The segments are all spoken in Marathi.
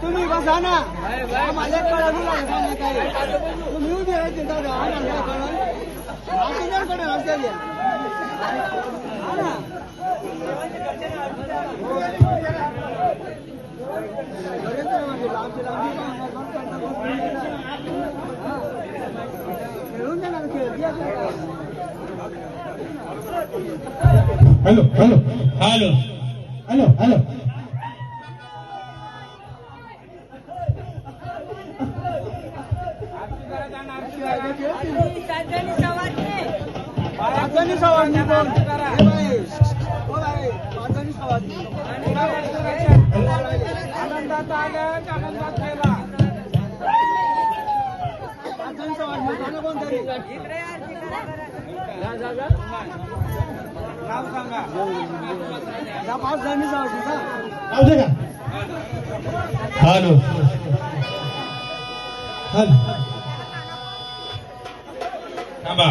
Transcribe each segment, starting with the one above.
तुम्ही बसा ना माझ्या कळलं नाही काय तुम्ही येऊ दे चिंता कळलं लक्ष द्या hello hello hello hello hello आनंदात आलं आनंदात गेला कोणतरी नाव सांगा या 5 जणी जाऊ का जाऊ का हॅलो हॅलो थांबा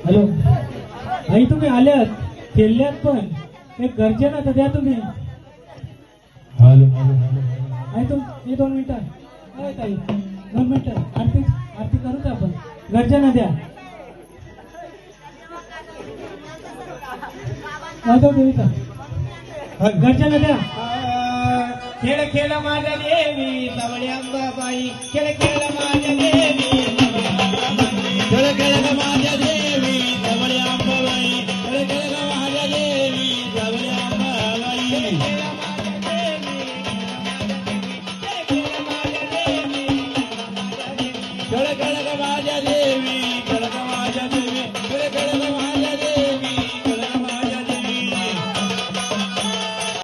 हॅलो आई तुम्ही आल्यात खेळल्यात पण एक गरजे ना तर द्या तुम्ही हॅलो आई तुम हे 2 मिनिटं काय ताई 2 मिनिटं आरती करूच आपण गरजेना द्या जाऊ देवीचा गरजेना द्या खेळ खेळ माझ्या देवी सावळी अंबाबाई खेळ खेळ माझ्या देवी खेळ खेळ माझ्या देवी सावळी अंबाबाई खेळ खेळ माझ्या देवी सावळी अंबाबाई खेळ खेळ माझ्या देवी खेळ माझ्या देवी